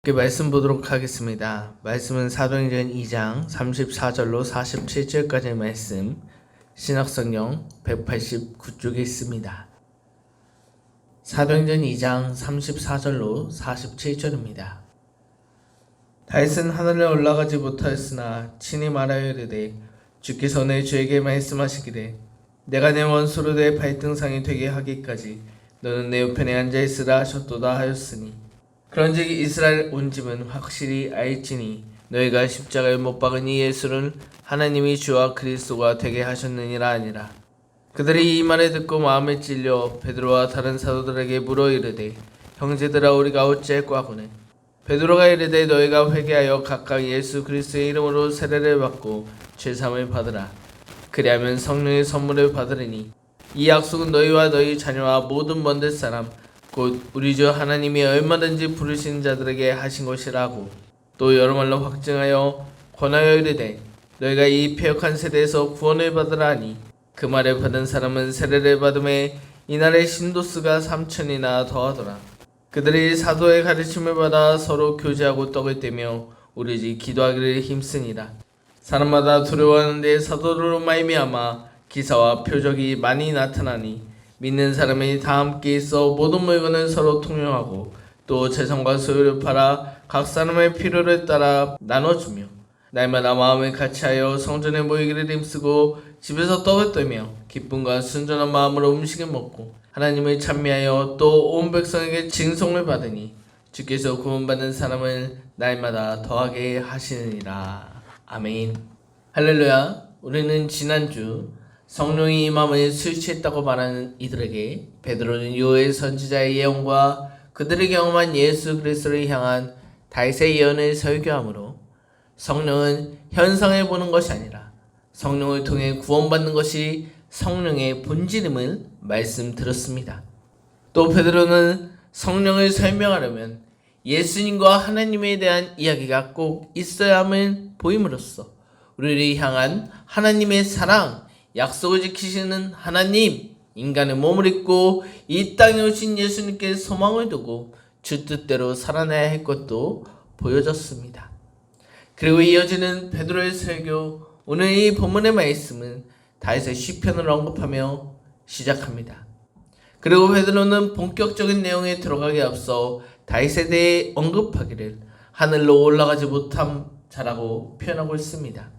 말씀 보도록 하겠습니다. 말씀은 사도행전 2장 34절로 47절까지의 말씀, 신약성경 189쪽에 있습니다. 사도행전 2장 34절로 47절입니다. 다윗은 하늘에 올라가지 못하였으나 친히 말하여 이르되 주께서 내 주에게 말씀하시기를 내가 내 원수로 내 발등상이 되게 하기까지 너는 내 우편에 앉아있으라 하셨도다 하였으니 그런즉 이스라엘 온 집은 확실히 알지니 너희가 십자가에 못 박은 이 예수는 하나님이 주와 그리스도가 되게 하셨느니라 아니라. 그들이 이 말을 듣고 마음에 찔려 베드로와 다른 사도들에게 물어 이르되 형제들아 우리가 어찌할꼬 하거늘 베드로가 이르되 너희가 회개하여 각각 예수 그리스도의 이름으로 세례를 받고 죄사함을 받으라. 그리하면 성령의 선물을 받으리니 이 약속은 너희와 너희 자녀와 모든 먼 데 사람 곧 우리 주 하나님이 얼마든지 부르신 자들에게 하신 것이라고. 또 여러 말로 확증하여 권하여 이르되 너희가 이 패역한 세대에서 구원을 받으라 하니 그 말을 받은 사람은 세례를 받음에 이날의 신도수가 3,000이나 더하더라. 그들이 사도의 가르침을 받아 서로 교제하고 떡을 떼며 오로지 기도하기를 힘쓰니라. 사람마다 두려워하는데 사도로 말미암아 기사와 표적이 많이 나타나니 믿는 사람이 다 함께 있어 모든 물건을 서로 통용하고 또 재산과 소유를 팔아 각 사람의 필요를 따라 나눠주며 날마다 마음을 같이하여 성전에 모이기를 힘쓰고 집에서 떡을 떨며 기쁨과 순전한 마음으로 음식을 먹고 하나님을 찬미하여 또 온 백성에게 징송을 받으니 주께서 구원받는 사람을 날마다 더하게 하시느니라. 아멘. 할렐루야. 우리는 지난주 성령이 임함을 수치했다고 말하는 이들에게 베드로는 요엘 선지자의 예언과 그들이 경험한 예수 그리스도를 향한 다윗의 예언을 설교하므로 성령은 현상을 보는 것이 아니라 성령을 통해 구원받는 것이 성령의 본질임을 말씀드렸습니다. 또 베드로는 성령을 설명하려면 예수님과 하나님에 대한 이야기가 꼭 있어야 함을 보임으로써 우리를 향한 하나님의 사랑, 약속을 지키시는 하나님, 인간의 몸을 입고 이 땅에 오신 예수님께 소망을 두고 주 뜻대로 살아내야 할 것도 보여졌습니다. 그리고 이어지는 베드로의 설교, 오늘 이 본문의 말씀은 다윗의 시편을 언급하며 시작합니다. 그리고 베드로는 본격적인 내용에 들어가기 앞서 다윗에 대해 언급하기를 하늘로 올라가지 못한 자라고 표현하고 있습니다.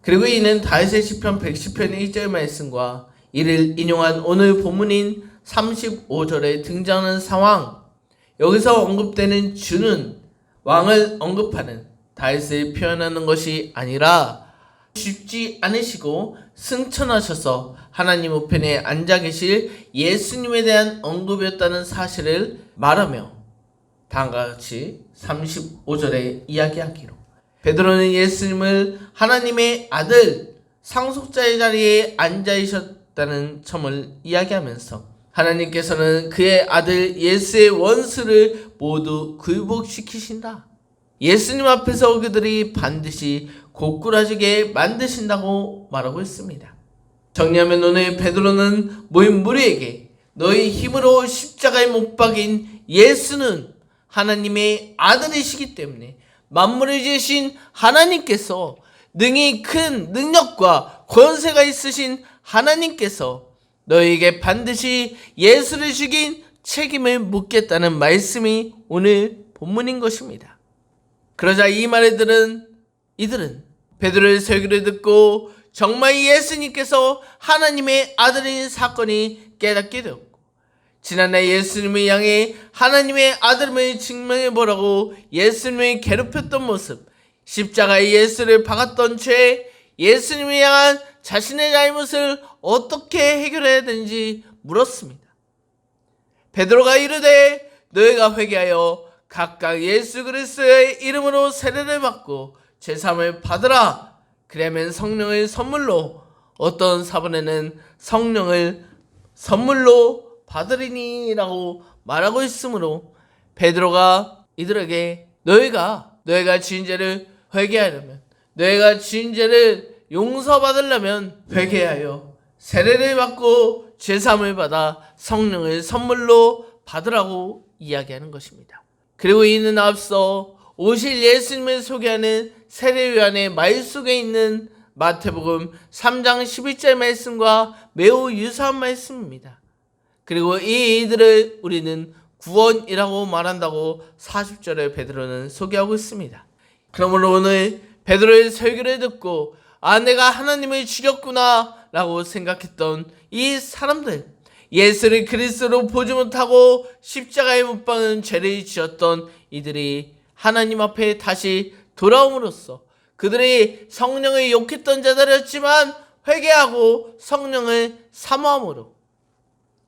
그리고 이는 다윗의 시편 110편 1절 말씀과 이를 인용한 오늘 본문인 35절에 등장하는 상황, 여기서 언급되는 주는 왕을 언급하는 다윗을 표현하는 것이 아니라 죽지 않으시고 승천하셔서 하나님 우편에 앉아 계실 예수님에 대한 언급이었다는 사실을 말하며 다음과 같이 35절에 이야기하기로 베드로는 예수님을 하나님의 아들, 상속자의 자리에 앉아 있었다는 점을 이야기하면서 하나님께서는 그의 아들 예수의 원수를 모두 굴복시키신다. 예수님 앞에서 그들이 반드시 고꾸라지게 만드신다고 말하고 있습니다. 정리하면 오늘 베드로는 모인 무리에게 너희 힘으로 십자가에 못 박인 예수는 하나님의 아들이시기 때문에 만물을 지으신 하나님께서 능히 큰 능력과 권세가 있으신 하나님께서 너희에게 반드시 예수를 죽인 책임을 묻겠다는 말씀이 오늘 본문인 것입니다. 그러자 이 말을 들은 이들은 베드로의 설교를 듣고 정말 예수님께서 하나님의 아들인 사건이 깨닫게 되었고 지난날 예수님을 향해 하나님의 아들임을 증명해보라고 예수님을 괴롭혔던 모습, 십자가에 예수를 박았던 죄, 예수님을 향한 자신의 잘못을 어떻게 해결해야 되는지 물었습니다. 베드로가 이르되 너희가 회개하여 각각 예수 그리스도의 이름으로 세례를 받고 죄사함을 받으라. 그러면 성령을 선물로, 어떤 사본에는 성령을 선물로 받으리니 라고 말하고 있으므로 베드로가 이들에게 너희가 지은 죄를 회개하려면, 너희가 지은 죄를 용서받으려면 회개하여 세례를 받고 죄사함을 받아 성령을 선물로 받으라고 이야기하는 것입니다. 그리고 이는 앞서 오실 예수님을 소개하는 세례요한의 말 속에 있는 마태복음 3장 11절 말씀과 매우 유사한 말씀입니다. 그리고 이들을 우리는 구원이라고 말한다고 40절에 베드로는 소개하고 있습니다. 그러므로 오늘 베드로의 설교를 듣고 내가 하나님을 죽였구나 라고 생각했던 이 사람들, 예수를 그리스도로 보지 못하고 십자가에 못 박는 죄를 지었던 이들이 하나님 앞에 다시 돌아옴으로써 그들이 성령을 욕했던 자들이었지만 회개하고 성령을 사모함으로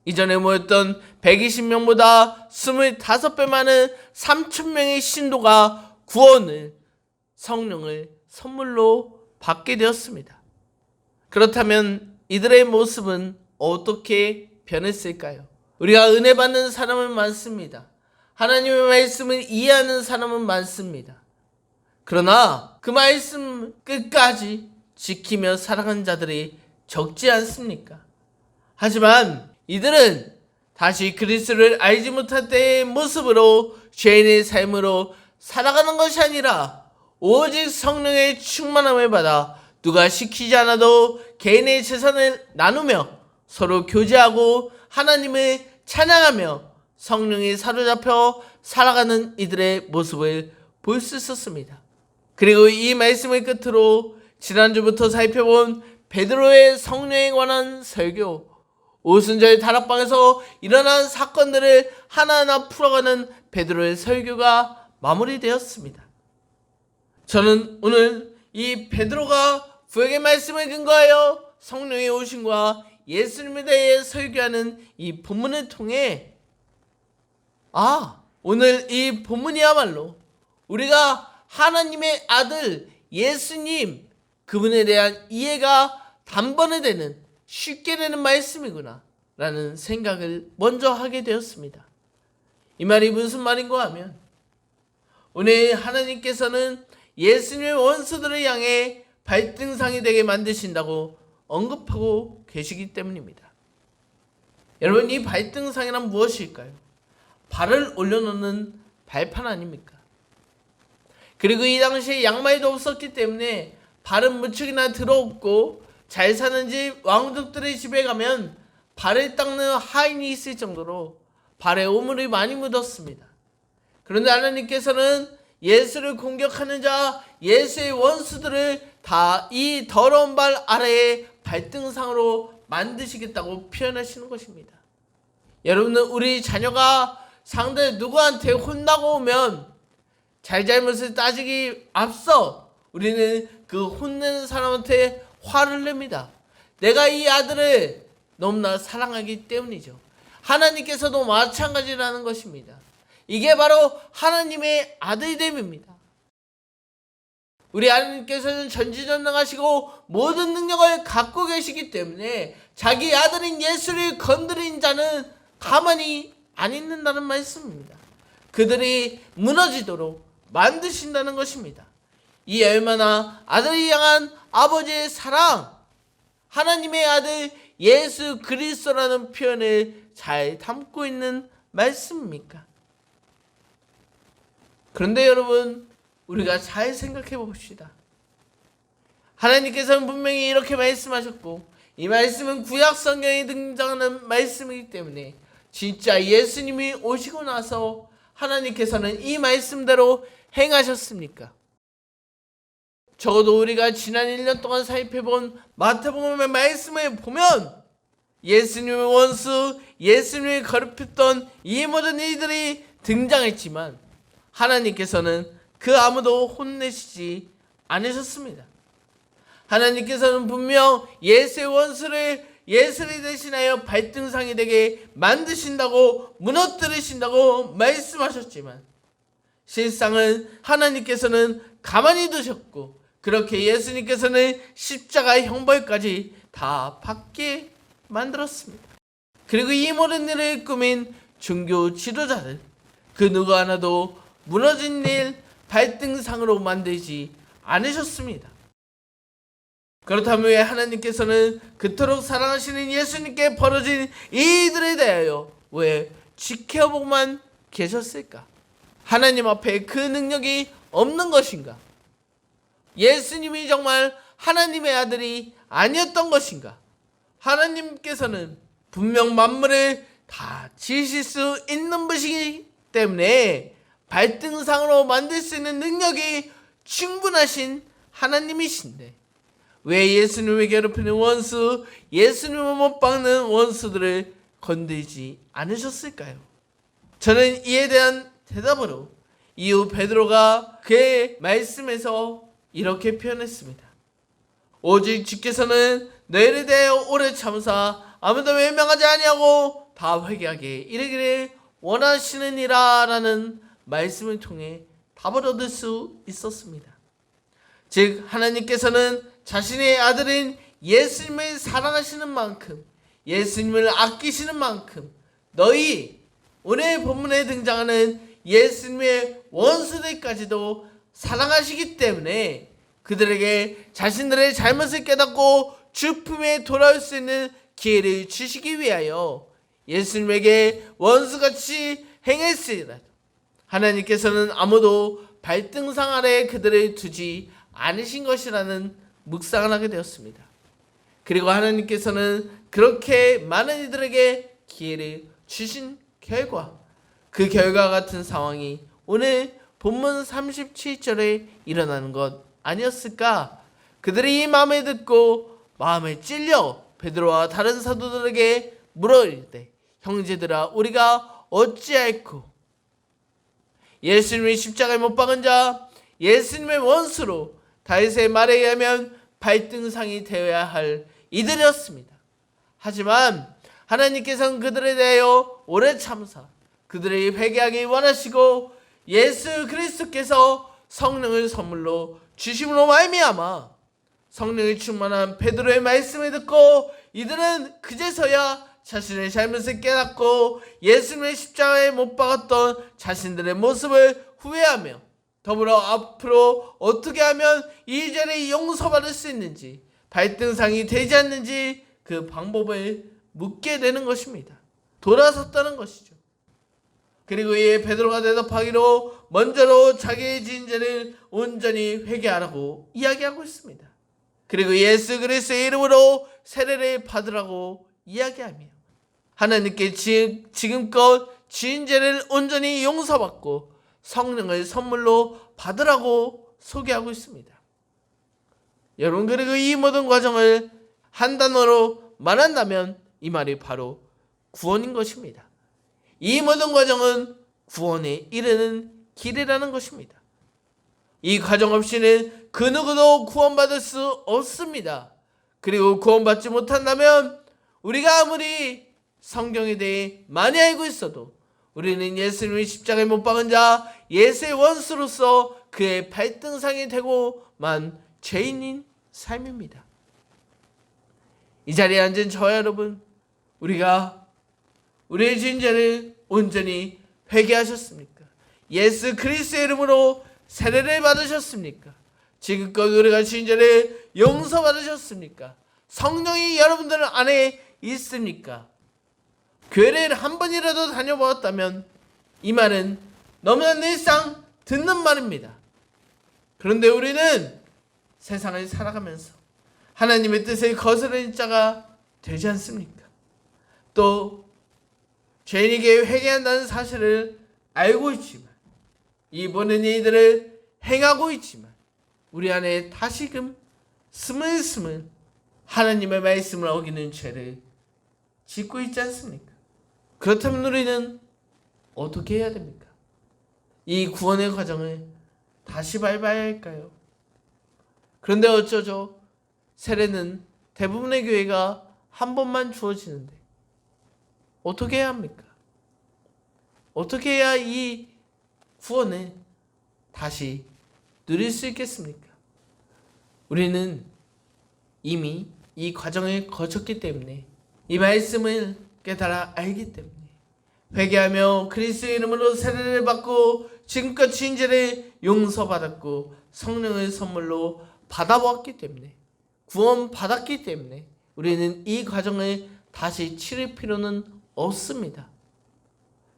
이전에 모였던 120명보다 25배 많은 3,000명의 신도가 구원을, 성령을 선물로 받게 되었습니다. 그렇다면 이들의 모습은 어떻게 변했을까요? 우리가 은혜 받는 사람은 많습니다. 하나님의 말씀을 이해하는 사람은 많습니다. 그러나 그 말씀 끝까지 지키며 살아가는 자들이 적지 않습니까? 하지만 이들은 다시 그리스도를 알지 못할 때의 모습으로 죄인의 삶으로 살아가는 것이 아니라 오직 성령의 충만함을 받아 누가 시키지 않아도 개인의 재산을 나누며 서로 교제하고 하나님을 찬양하며 성령에 사로잡혀 살아가는 이들의 모습을 볼 수 있었습니다. 그리고 이 말씀을 끝으로 지난주부터 살펴본 베드로의 성령에 관한 설교, 오순절 다락방에서 일어난 사건들을 하나하나 풀어가는 베드로의 설교가 마무리되었습니다. 저는 오늘 이 베드로가 구약의 말씀을 근거하여 성령의 오심과 예수님에 대해 설교하는 이 본문을 통해 오늘 이 본문이야말로 우리가 하나님의 아들 예수님 그분에 대한 이해가 단번에 되는 쉽게 되는 말씀이구나 라는 생각을 먼저 하게 되었습니다. 이 말이 무슨 말인가 하면 오늘 하나님께서는 예수님의 원수들을 향해 발등상이 되게 만드신다고 언급하고 계시기 때문입니다. 여러분, 이 발등상이란 무엇일까요? 발을 올려놓는 발판 아닙니까? 그리고 이 당시에 양말도 없었기 때문에 발은 무척이나 더럽고 잘 사는 집 왕족들의 집에 가면 발을 닦는 하인이 있을 정도로 발에 오물이 많이 묻었습니다. 그런데 하나님께서는 예수를 공격하는 자, 예수의 원수들을 다 이 더러운 발 아래에 발등상으로 만드시겠다고 표현하시는 것입니다. 여러분은 우리 자녀가 상대 누구한테 혼나고 오면 잘잘못을 따지기 앞서 우리는 그 혼내는 사람한테 화를 냅니다. 내가 이 아들을 너무나 사랑하기 때문이죠. 하나님께서도 마찬가지라는 것입니다. 이게 바로 하나님의 아들됨입니다. 우리 하나님께서는 전지전능하시고 모든 능력을 갖고 계시기 때문에 자기 아들인 예수를 건드린 자는 가만히 안 있는다는 말씀입니다. 그들이 무너지도록 만드신다는 것입니다. 이 얼마나 아들을 향한 아버지의 사랑, 하나님의 아들 예수 그리스도라는 표현을 잘 담고 있는 말씀입니까? 그런데 여러분, 우리가 잘 생각해 봅시다. 하나님께서는 분명히 이렇게 말씀하셨고 이 말씀은 구약 성경에 등장하는 말씀이기 때문에 진짜 예수님이 오시고 나서 하나님께서는 이 말씀대로 행하셨습니까? 적어도 우리가 지난 1년 동안 살펴본 마태복음의 말씀을 보면 예수님의 원수, 예수님을 거듭했던 이 모든 이들이 등장했지만 하나님께서는 그 아무도 혼내시지 않으셨습니다. 하나님께서는 분명 예수의 원수를 예수를 대신하여 발등상이 되게 만드신다고, 무너뜨리신다고 말씀하셨지만 실상은 하나님께서는 가만히 두셨고 그렇게 예수님께서는 십자가의 형벌까지 다 받게 만들었습니다. 그리고 이 모든 일을 꾸민 종교 지도자들, 그 누구 하나도 무너진 일 발등상으로 만들지 않으셨습니다. 그렇다면 왜 하나님께서는 그토록 사랑하시는 예수님께 벌어진 이들에 대하여 왜 지켜보고만 계셨을까? 하나님 앞에 그 능력이 없는 것인가? 예수님이 정말 하나님의 아들이 아니었던 것인가? 하나님께서는 분명 만물을 다 지으실 수 있는 분이기 때문에 발등상으로 만들 수 있는 능력이 충분하신 하나님이신데 왜 예수님을 괴롭히는 원수, 예수님을 못 박는 원수들을 건들지 않으셨을까요? 저는 이에 대한 대답으로 이후 베드로가 그의 말씀에서 이렇게 표현했습니다. 오직 주께서는 너희를 대하여 오래 참으사 아무도 외면하지 아니하고 다 회개하게 이르기를 원하시느니라 라는 말씀을 통해 답을 얻을 수 있었습니다. 즉 하나님께서는 자신의 아들인 예수님을 사랑하시는 만큼, 예수님을 아끼시는 만큼 너희 오늘 본문에 등장하는 예수님의 원수들까지도 사랑하시기 때문에 그들에게 자신들의 잘못을 깨닫고 주 품에 돌아올 수 있는 기회를 주시기 위하여 예수님에게 원수같이 행했으리라. 하나님께서는 아무도 발등상 아래 그들을 두지 않으신 것이라는 묵상을 하게 되었습니다. 그리고 하나님께서는 그렇게 많은 이들에게 기회를 주신 결과, 그 결과 같은 상황이 오늘 본문 37절에 일어나는 것 아니었을까? 그들이 이 마음에 듣고 마음에 찔려 베드로와 다른 사도들에게 물어이르되 형제들아 우리가 어찌할꼬? 예수님의 십자가에 못 박은 자, 예수님의 원수로 다윗의 말에 의하면 발등상이 되어야 할 이들이었습니다. 하지만 하나님께서는 그들에 대하여 오래 참사 그들이 회개하기 원하시고 예수 그리스도께서 성령을 선물로 주심으로 말미암아 성령이 충만한 베드로의 말씀을 듣고 이들은 그제서야 자신의 잘못을 깨닫고 예수님의 십자가에 못 박았던 자신들의 모습을 후회하며 더불어 앞으로 어떻게 하면 이 죄를 용서받을 수 있는지, 발등상이 되지 않는지 그 방법을 묻게 되는 것입니다. 돌아섰다는 것이죠. 그리고 이에 베드로가 대답하기로 먼저로 자기의 지은 죄를 온전히 회개하라고 이야기하고 있습니다. 그리고 예수 그리스도의 이름으로 세례를 받으라고 이야기하며 하나님께 지금껏 지은 죄를 온전히 용서받고 성령을 선물로 받으라고 소개하고 있습니다. 여러분, 그리고 이 모든 과정을 한 단어로 말한다면 이 말이 바로 구원인 것입니다. 이 모든 과정은 구원에 이르는 길이라는 것입니다. 이 과정 없이는 그 누구도 구원받을 수 없습니다. 그리고 구원받지 못한다면 우리가 아무리 성경에 대해 많이 알고 있어도 우리는 예수님의 십자가에 못 박은 자, 예수의 원수로서 그의 발등상이 되고만 죄인인 삶입니다. 이 자리에 앉은 저와 여러분, 우리가 우리의 지은 죄를 온전히 회개하셨습니까? 예수 그리스도의 이름으로 세례를 받으셨습니까? 지금껏 우리가 지은 죄를 용서받으셨습니까? 성령이 여러분들 안에 있습니까? 교회를 한 번이라도 다녀보았다면 이 말은 너무나 늘상 듣는 말입니다. 그런데 우리는 세상을 살아가면서 하나님의 뜻을 거스르는 자가 되지 않습니까? 또 죄인에게 회개한다는 사실을 알고 있지만 이 모든 일들을 행하고 있지만 우리 안에 다시금 스물스물 하나님의 말씀을 어기는 죄를 짓고 있지 않습니까? 그렇다면 우리는 어떻게 해야 됩니까? 이 구원의 과정을 다시 밟아야 할까요? 그런데 어쩌죠? 세례는 대부분의 교회가 한 번만 주어지는데 어떻게 해야 합니까? 어떻게 해야 이 구원을 다시 누릴 수 있겠습니까? 우리는 이미 이 과정을 거쳤기 때문에 이 말씀을 깨달아 알기 때문에 회개하며 그리스도의 이름으로 세례를 받고 지금껏 지은 죄를 용서받았고 성령의 선물로 받아보았기 때문에 구원 받았기 때문에 우리는 이 과정을 다시 치를 필요는 없습니다.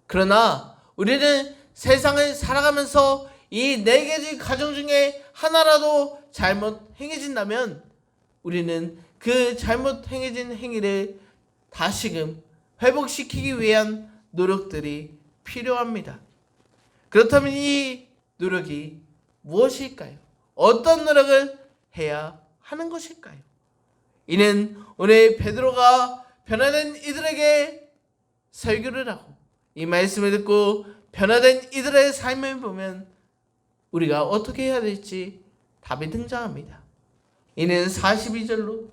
그러나 우리는 세상을 살아가면서 이 4가지 가정 중에 하나라도 잘못 행해진다면 우리는 그 잘못 행해진 행위를 다시금 회복시키기 위한 노력들이 필요합니다. 그렇다면 이 노력이 무엇일까요? 어떤 노력을 해야 하는 것일까요? 이는 오늘 베드로가 변화된 이들에게 설교를 하고 이 말씀을 듣고 변화된 이들의 삶을 보면 우리가 어떻게 해야 될지 답이 등장합니다. 이는 42절로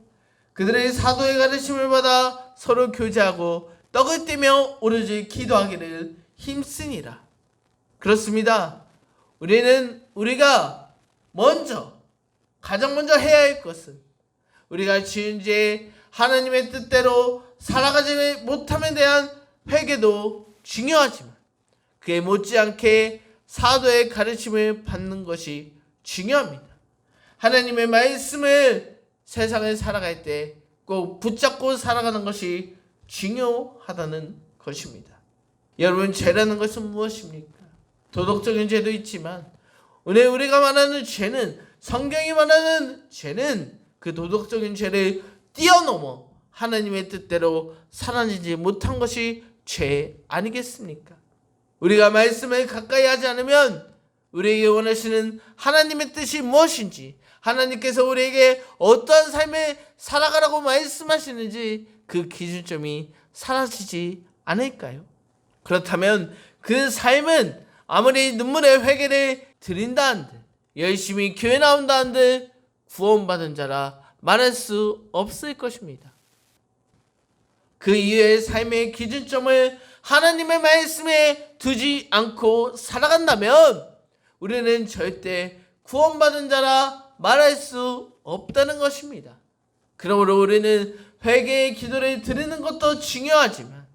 그들의 사도의 가르침을 받아 서로 교제하고 떡을 떼며 오로지 기도하기를 힘쓰니라. 그렇습니다. 우리가 가장 먼저 해야 할 것은 우리가 지은 죄 하나님의 뜻대로 살아가지 못함에 대한 회개도 중요하지만 그에 못지않게 사도의 가르침을 받는 것이 중요합니다. 하나님의 말씀을 세상을 살아갈 때 꼭 붙잡고 살아가는 것이 중요하다는 것입니다. 여러분, 죄라는 것은 무엇입니까? 도덕적인 죄도 있지만 오늘 우리가 말하는 죄는, 성경이 말하는 죄는 그 도덕적인 죄를 뛰어넘어 하나님의 뜻대로 살아내지 못한 것이 죄 아니겠습니까? 우리가 말씀을 가까이 하지 않으면 우리에게 원하시는 하나님의 뜻이 무엇인지, 하나님께서 우리에게 어떠한 삶을 살아가라고 말씀하시는지 그 기준점이 사라지지 않을까요? 그렇다면 그 삶은 아무리 눈물의 회개를 드린다 한들, 열심히 교회 나온다 한들 구원받은 자라 말할 수 없을 것입니다. 그 이후의 삶의 기준점을 하나님의 말씀에 두지 않고 살아간다면 우리는 절대 구원받은 자라 말할 수 없다는 것입니다. 그러므로 우리는 회개의 기도를 드리는 것도 중요하지만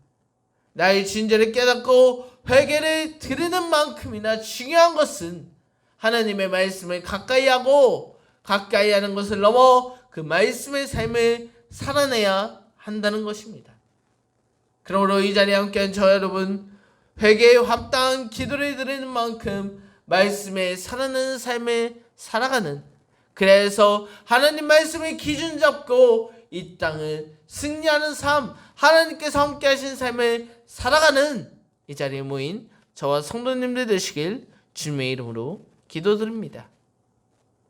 나의 진죄를 깨닫고 회개를 드리는 만큼이나 중요한 것은 하나님의 말씀을 가까이 하는 것을 넘어 그 말씀의 삶을 살아내야 한다는 것입니다. 그러므로 이 자리에 함께한 저 여러분, 회개에 합당한 기도를 드리는 만큼 말씀에 살아내는 삶을 살아가는, 그래서 하나님 말씀의 기준 잡고 이 땅을 승리하는 삶, 하나님께서 함께 하신 삶을 살아가는 이 자리에 모인 저와 성도님들 되시길 주님의 이름으로 기도드립니다.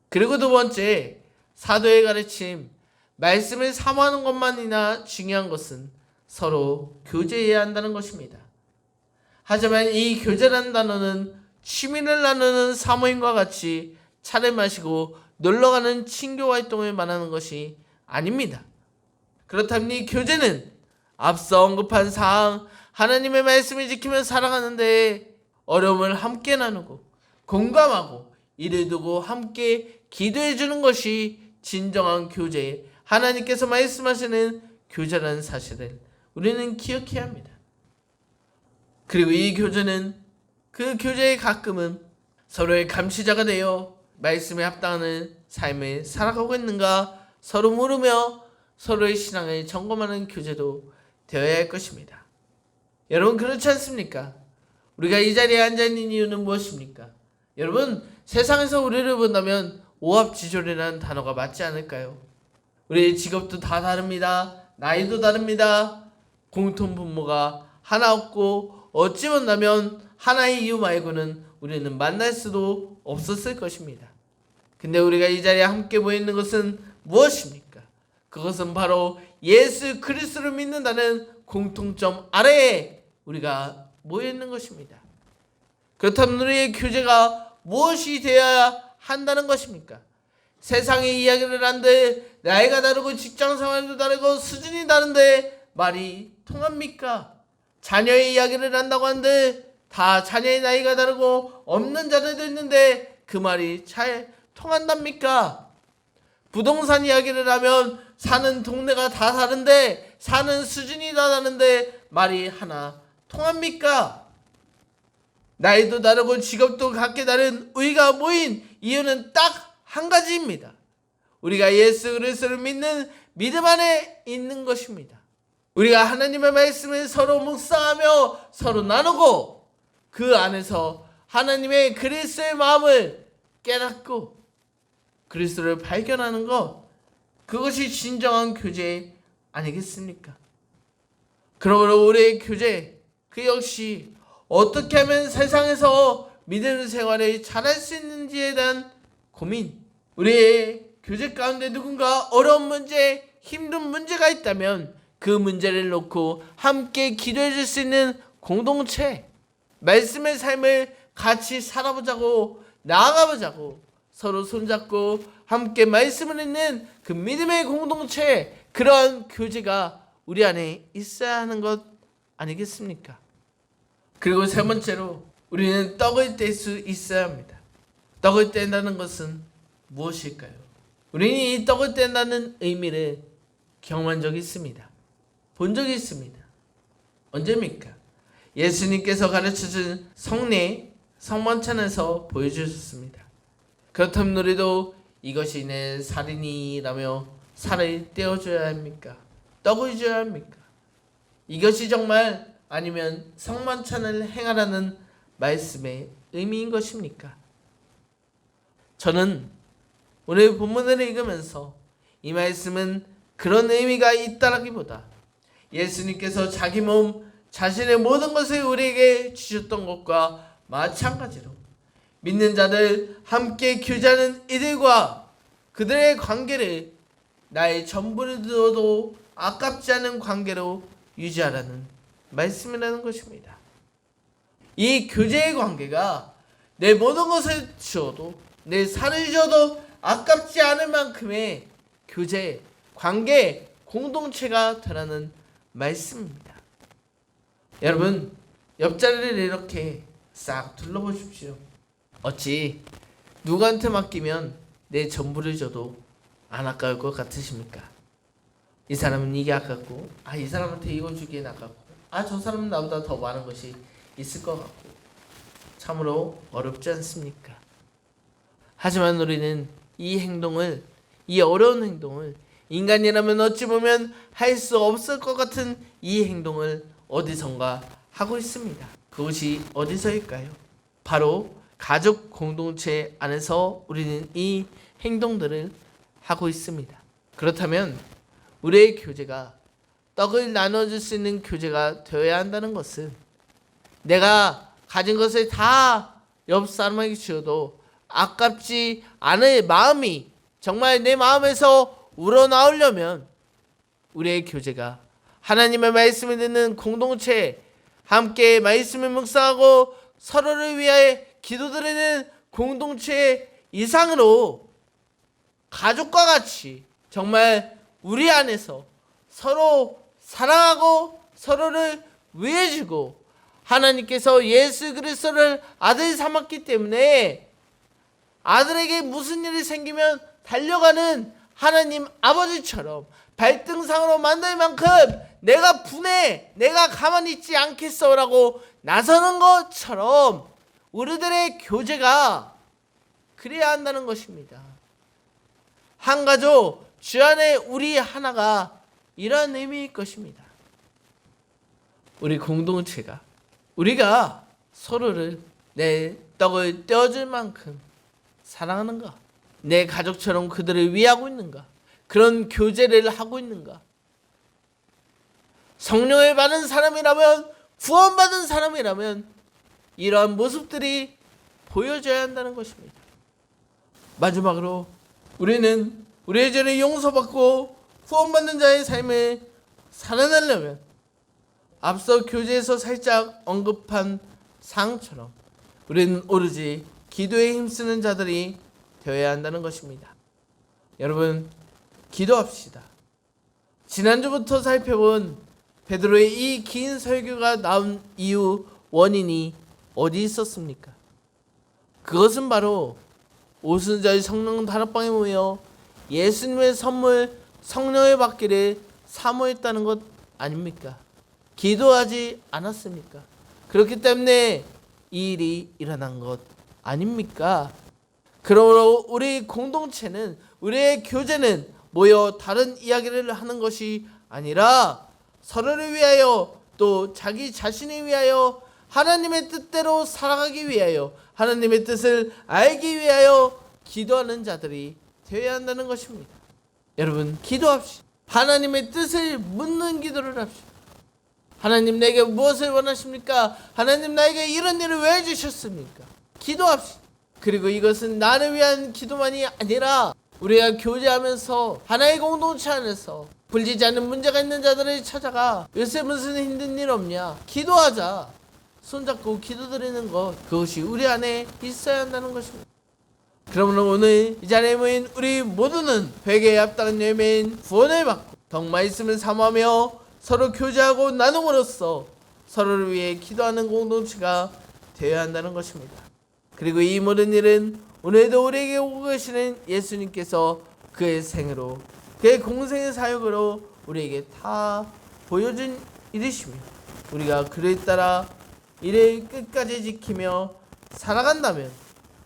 그리고 두 번째, 사도의 가르침, 말씀을 사모하는 것만이나 중요한 것은 서로 교제해야 한다는 것입니다. 하지만 이 교제라는 단어는 취미를 나누는 사모임과 같이 차를 마시고 놀러가는 친교 활동을 말하는 것이 아닙니다. 그렇다면 이 교제는 앞서 언급한 사항, 하나님의 말씀을 지키며 살아가는데 어려움을 함께 나누고 공감하고 이를 두고 함께 기도해 주는 것이 진정한 교제, 하나님께서 말씀하시는 교제라는 사실을 우리는 기억해야 합니다. 그리고 이 교제는, 그 교제의 가끔은 서로의 감시자가 되어 말씀에 합당하는 삶을 살아가고 있는가 서로 물으며 서로의 신앙을 점검하는 교제도 되어야 할 것입니다. 여러분, 그렇지 않습니까? 우리가 이 자리에 앉아있는 이유는 무엇입니까? 여러분, 세상에서 우리를 본다면 오합지졸이라는 단어가 맞지 않을까요? 우리의 직업도 다 다릅니다. 나이도 다릅니다. 공통 분모가 하나 없고 어찌 본다면 하나의 이유 말고는 우리는 만날 수도 없었을 것입니다. 근데 우리가 이 자리에 함께 모여있는 것은 무엇입니까? 그것은 바로 예수 그리스도를 믿는다는 공통점 아래에 우리가 모여있는 것입니다. 그렇다면 우리의 교제가 무엇이 되어야 한다는 것입니까? 세상의 이야기를 한들 나이가 다르고 직장생활도 다르고 수준이 다른데 말이 통합니까? 자녀의 이야기를 한다고 한들 다 자녀의 나이가 다르고 없는 자녀도 있는데 그 말이 잘 통한답니까? 부동산 이야기를 하면 사는 동네가 다 다른데 사는 수준이 다 다른데 말이 하나 통합니까? 나이도 다르고 직업도 각기 다른 우리가 모인 이유는 딱 한 가지입니다. 우리가 예수 그리스도를 믿는 믿음 안에 있는 것입니다. 우리가 하나님의 말씀을 서로 묵상하며 서로 나누고 그 안에서 하나님의 그리스도의 마음을 깨닫고 그리스도를 발견하는 것, 그것이 진정한 교제 아니겠습니까? 그러므로 우리의 교제, 그 역시 어떻게 하면 세상에서 믿음 생활을 잘할 수 있는지에 대한 고민, 우리의 교제 가운데 누군가 어려운 문제, 힘든 문제가 있다면 그 문제를 놓고 함께 기도해 줄 수 있는 공동체, 말씀의 삶을 같이 살아보자고, 나아가보자고, 서로 손잡고 함께 말씀을 읽는 그 믿음의 공동체, 그런 교제가 우리 안에 있어야 하는 것 아니겠습니까? 그리고 세 번째로 우리는 떡을 뗄 수 있어야 합니다. 떡을 뗀다는 것은 무엇일까요? 우리는 이 떡을 뗀다는 의미를 경험한 적이 있습니다. 본 적이 있습니다. 언제입니까? 예수님께서 가르쳐준 성례 성만찬에서 보여주셨습니다. 그렇다면 우리도 이것이 내 살이니라며 살을 떼어줘야 합니까? 떡을 줘야 합니까? 이것이 정말 아니면 성만찬을 행하라는 말씀의 의미인 것입니까? 저는 오늘 본문을 읽으면서 이 말씀은 그런 의미가 있다라기보다 예수님께서 자기 몸, 자신의 모든 것을 우리에게 주셨던 것과 마찬가지로 믿는 자들, 함께 교제하는 이들과 그들의 관계를 나의 전부를 두어도 아깝지 않은 관계로 유지하라는 말씀이라는 것입니다. 이 교제의 관계가 내 모든 것을 주어도, 내 살을 주어도 아깝지 않을 만큼의 교제, 관계, 공동체가 되라는 말씀입니다. 여러분, 옆자리를 이렇게 싹 둘러보십시오. 어찌 누구한테 맡기면 내 전부를 줘도 안 아까울 것 같으십니까? 이 사람은 이게 아깝고, 이 사람한테 이거 주기엔 아깝고, 저 사람은 나보다 더 많은 것이 있을 것 같고, 참으로 어렵지 않습니까? 하지만 우리는 이 행동을, 이 어려운 행동을, 인간이라면 어찌 보면 할 수 없을 것 같은 이 행동을 어디선가 하고 있습니다. 그것이 어디서일까요? 바로 가족 공동체 안에서 우리는 이 행동들을 하고 있습니다. 그렇다면 우리의 교제가 떡을 나눠줄 수 있는 교제가 되어야 한다는 것은 내가 가진 것을 다 옆 사람에게 주어도 아깝지 않을 마음이 정말 내 마음에서 우러나오려면 우리의 교제가 하나님의 말씀을 듣는 공동체, 함께 말씀을 묵상하고 서로를 위하여 기도드리는 공동체 이상으로 가족과 같이 정말 우리 안에서 서로 사랑하고 서로를 위해주고 하나님께서 예수 그리스도를 아들 삼았기 때문에 아들에게 무슨 일이 생기면 달려가는 하나님 아버지처럼 발등상으로 만날 만큼 내가 분해, 내가 가만히 있지 않겠어라고 나서는 것처럼 우리들의 교제가 그래야 한다는 것입니다. 한 가족, 주 안에 우리 하나가 이런 의미일 것입니다. 우리 공동체가, 우리가 서로를 내 떡을 떼어줄 만큼 사랑하는가? 내 가족처럼 그들을 위하고 있는가? 그런 교제를 하고 있는가? 성령을 받은 사람이라면, 구원받은 사람이라면 이러한 모습들이 보여져야 한다는 것입니다. 마지막으로 우리는 우리의 죄를 용서받고 구원받는 자의 삶을 살아내려면 앞서 교제에서 살짝 언급한 사항처럼 우리는 오로지 기도에 힘쓰는 자들이 되어야 한다는 것입니다. 여러분, 기도합시다. 지난주부터 살펴본 베드로의 이 긴 설교가 나온 이유, 원인이 어디 있었습니까? 그것은 바로 오순절 성령 다락방에 모여 예수님의 선물 성령을 받기를 사모했다는 것 아닙니까? 기도하지 않았습니까? 그렇기 때문에 이 일이 일어난 것 아닙니까? 그러므로 우리 공동체는, 우리의 교제는 모여 다른 이야기를 하는 것이 아니라 서로를 위하여 또 자기 자신을 위하여 하나님의 뜻대로 살아가기 위하여, 하나님의 뜻을 알기 위하여 기도하는 자들이 되어야 한다는 것입니다. 여러분, 기도합시다. 하나님의 뜻을 묻는 기도를 합시다. 하나님, 내게 무엇을 원하십니까? 하나님, 나에게 이런 일을 왜 주셨습니까? 기도합시다. 그리고 이것은 나를 위한 기도만이 아니라 우리가 교제하면서 하나의 공동체 안에서 풀리지 않는 문제가 있는 자들을 찾아가 요새 무슨 힘든 일 없냐? 기도하자. 손잡고 기도드리는 것, 그것이 우리 안에 있어야 한다는 것입니다. 그러므로 오늘 이 자리에 모인 우리 모두는 회개에 합당한 열매인 구원을 받고 더욱 말씀을 사모하며 서로 교제하고 나눔으로써 서로를 위해 기도하는 공동체가 되어야 한다는 것입니다. 그리고 이 모든 일은 오늘도 우리에게 오고 계시는 예수님께서 그의 생으로, 그의 공생의 사역으로 우리에게 다 보여준 일이시며, 우리가 그를 따라 이를 끝까지 지키며 살아간다면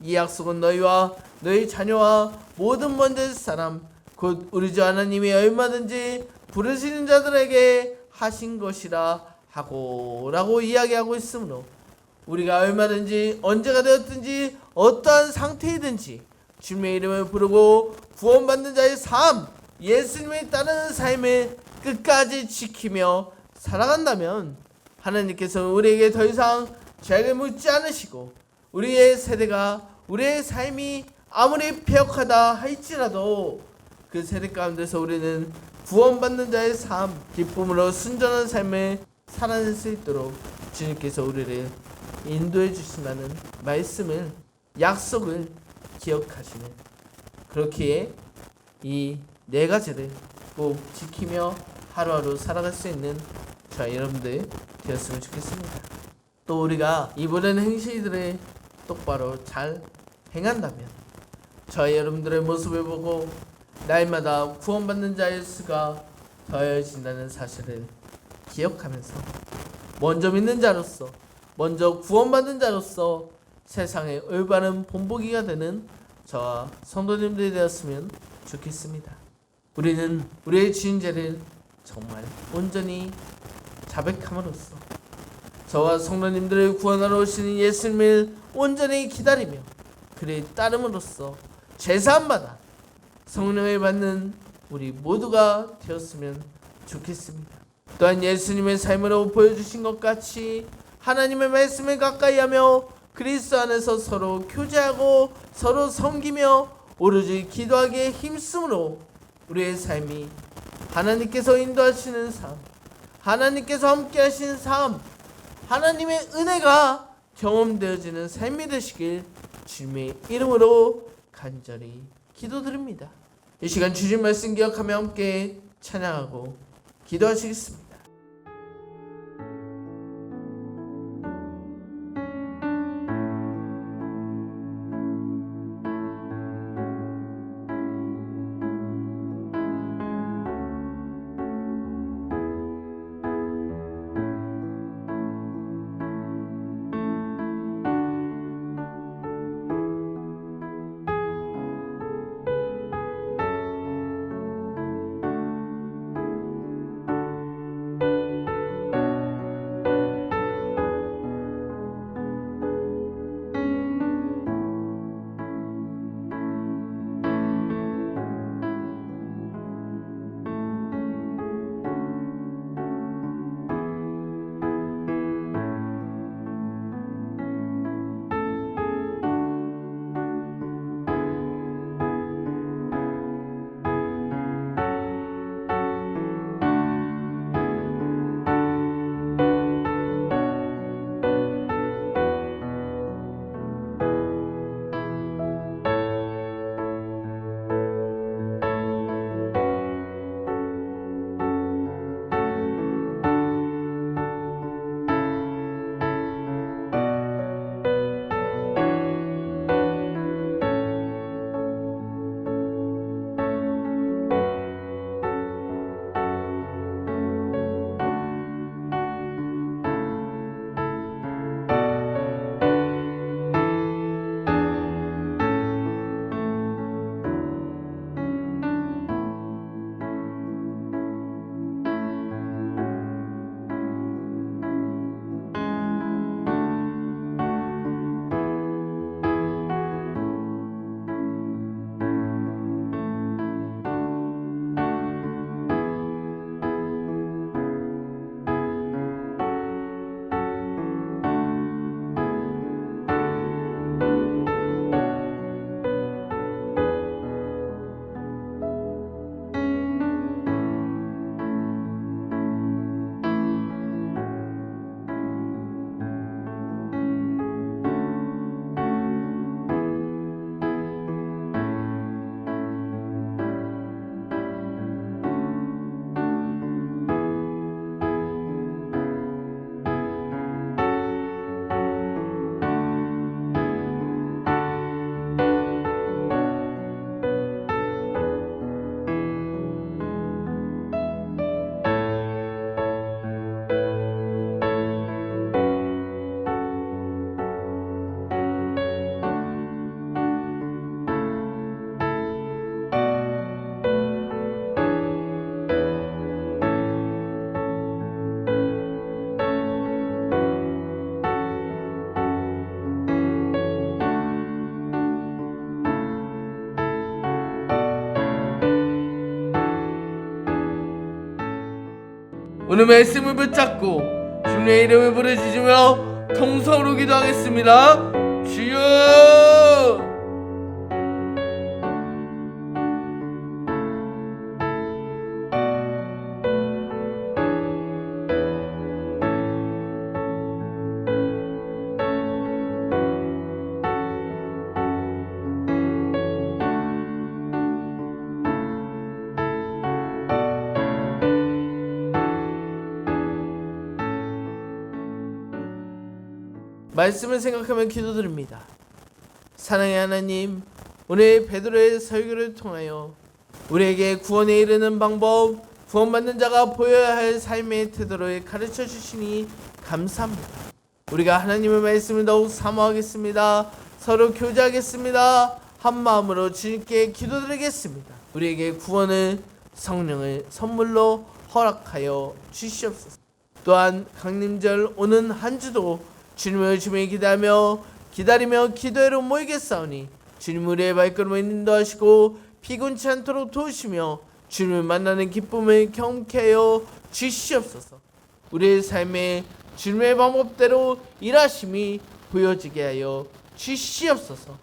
이 약속은 너희와 너희 자녀와 모든 먼 사람 곧 우리 주 하나님이 얼마든지 부르시는 자들에게 하신 것이라 하고 라고 이야기하고 있으므로, 우리가 얼마든지 언제가 되었든지 어떠한 상태이든지 주님의 이름을 부르고 구원받는 자의 삶, 예수님을 따르는 삶을 끝까지 지키며 살아간다면 하나님께서 우리에게 더 이상 죄를 묻지 않으시고, 우리의 세대가, 우리의 삶이 아무리 폐역하다 할지라도 그 세대 가운데서 우리는 구원받는 자의 삶, 기쁨으로 순전한 삶을 살아낼 수 있도록 주님께서 우리를 인도해 주신다는 말씀을, 약속을 기억하시는, 그렇기에 이 네 가지를 꼭 지키며 하루하루 살아갈 수 있는 저와 여러분들 되었으면 좋겠습니다. 또 우리가 이 모든 행실들을 똑바로 잘 행한다면 저와 여러분들의 모습을 보고 날마다 구원받는 자의 수가 더해진다는 사실을 기억하면서 먼저 믿는 자로서, 먼저 구원받는 자로서 세상의 올바른 본보기가 되는 저와 성도님들이 되었으면 좋겠습니다. 우리는 우리의 지은 죄를 정말 온전히 자백함으로써 저와 성도님들을 구원하러 오시는 예수님을 온전히 기다리며 그를 따름으로써 제사함마다 성령을 받는 우리 모두가 되었으면 좋겠습니다. 또한 예수님의 삶으로 보여주신 것 같이 하나님의 말씀을 가까이하며 그리스도 안에서 서로 교제하고 서로 섬기며 오로지 기도하기에 힘쓰므로 우리의 삶이 하나님께서 인도하시는 삶, 하나님께서 함께 하시는 삶, 하나님의 은혜가 경험되어지는 삶이 되시길 주님의 이름으로 간절히 기도드립니다. 이 시간 주신 말씀 기억하며 함께 찬양하고 기도하시겠습니다. 오늘 말씀을 붙잡고 주님의 이름을 부르짖으며 통성으로 기도하겠습니다. 주여! 말씀을 생각하며 기도드립니다. 사랑의 하나님, 오늘 베드로의 설교를 통하여 우리에게 구원에 이르는 방법, 구원받는 자가 보여야 할 삶의 태도를 가르쳐 주시니 감사합니다. 우리가 하나님의 말씀을 더욱 사모하겠습니다. 서로 교제하겠습니다. 한 마음으로 주님께 기도드리겠습니다. 우리에게 구원을, 성령을 선물로 허락하여 주시옵소서. 또한 강림절 오는 한 주도 주님을 열심히 기다리며 기도회로 모이겠사오니 주님 우리의 발걸음을 인도하시고 피곤치 않도록 도우시며 주님을 만나는 기쁨을 경험케 하여 주시옵소서. 우리의 삶에 주님의 방법대로 일하심이 보여지게 하여 주시옵소서.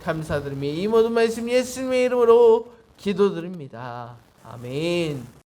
감사드리며 이 모든 말씀 예수님의 이름으로 기도드립니다. 아멘.